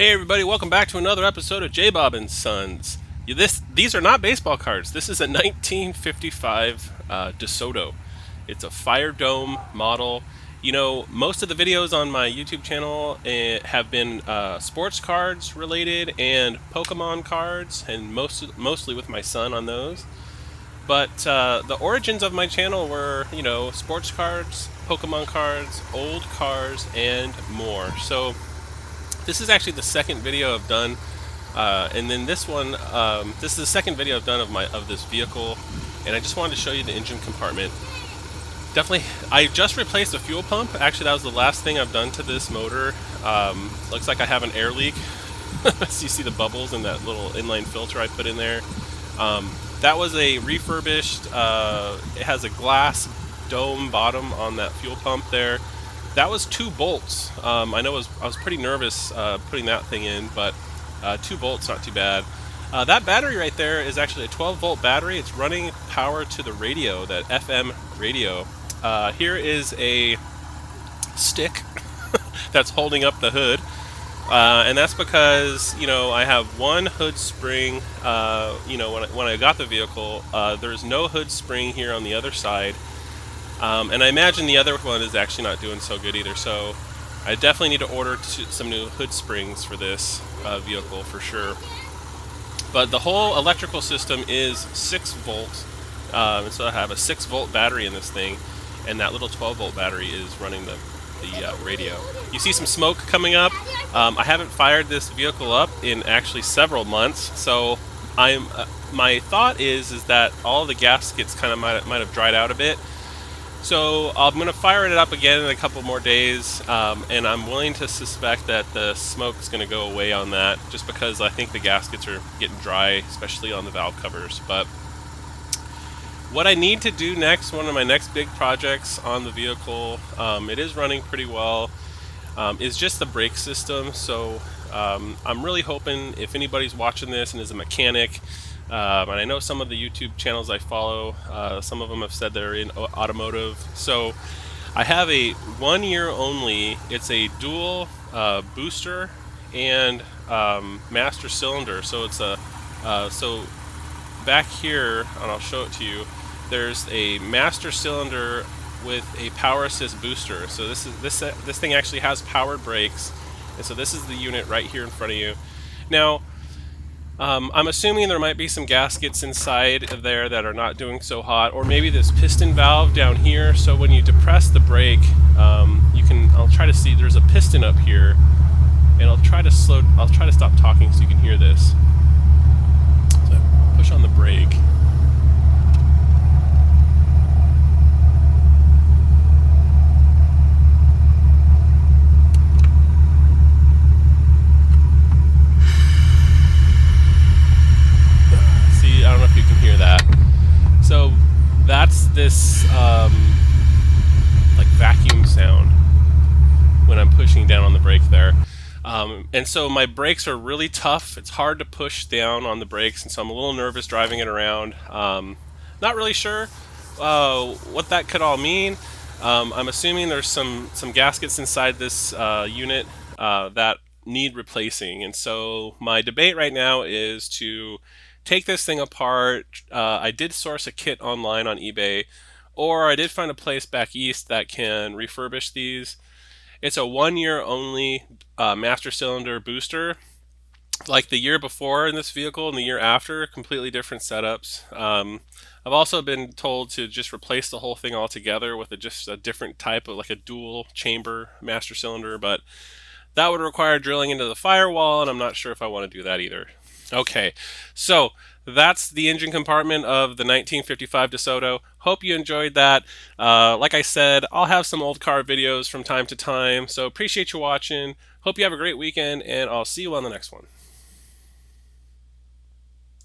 Hey everybody, welcome back to another episode of J Bob and Sons. These are not baseball cards. This is a 1955 DeSoto. It's a Firedome model. You know, most of the videos on my YouTube channel have been sports cards related and Pokemon cards, and mostly with my son on those. But the origins of my channel were, you know, sports cards, Pokemon cards, old cars, and more. So this is actually the second video I've done, and then this one, this is the second video I've done of this vehicle, and I just wanted to show you the engine compartment. Definitely, I just replaced the fuel pump. Actually, that was the last thing I've done to this motor. Looks like I have an air leak. So you see the bubbles in that little inline filter I put in there. That was a refurbished. It has a glass dome bottom on that fuel pump there. That was 2 bolts. I know I was pretty nervous putting that thing in, but 2 bolts, not too bad. That battery right there is actually a 12-volt battery. It's running power to the radio, that FM radio. Here is a stick that's holding up the hood, and that's because, you know, I have one hood spring. You know, when I got the vehicle, there's no hood spring here on the other side. And I imagine the other one is actually not doing so good either, so I definitely need to order some new hood springs for this vehicle for sure. But the whole electrical system is 6 volts, so I have a 6-volt battery in this thing, and that little 12-volt battery is running the radio. You see some smoke coming up. I haven't fired this vehicle up in actually several months, so my thought is that all the gaskets kind of might have dried out a bit. So I'm going to fire it up again in a couple more days, and I'm willing to suspect that the smoke is going to go away on that, just because I think the gaskets are getting dry, especially on the valve covers. But what I need to do next, one of my next big projects on the vehicle, it is running pretty well, is just the brake system. So I'm really hoping, if anybody's watching this and is a mechanic, and I know some of the YouTube channels I follow, some of them have said they're in automotive. So I have a 1 year only. It's a dual booster and master cylinder. So it's a so back here, and I'll show it to you. There's a master cylinder with a power assist booster. So this thing actually has powered brakes, and so this is the unit right here in front of you. Now, I'm assuming there might be some gaskets inside of there that are not doing so hot, or maybe this piston valve down here. So when you depress the brake, I'll try to see, there's a piston up here, and I'll try to stop talking so you can hear this. So I push on the brake. I don't know if you can hear that. So that's this like vacuum sound when I'm pushing down on the brake there. And so my brakes are really tough. It's hard to push down on the brakes, and so I'm a little nervous driving it around. Not really sure what that could all mean. I'm assuming there's some gaskets inside this unit that need replacing, and so my debate right now is to take this thing apart. I did source a kit online on eBay, or I did find a place back east that can refurbish these. It's a 1 year only master cylinder booster. Like the year before in this vehicle and the year after, completely different setups. I've also been told to just replace the whole thing altogether with just a different type of, like a dual chamber master cylinder, but that would require drilling into the firewall, and I'm not sure if I want to do that either. Okay, so that's the engine compartment of the 1955 DeSoto. Hope you enjoyed that. Like I said, I'll have some old car videos from time to time, so appreciate you watching. Hope you have a great weekend, and I'll see you on the next one.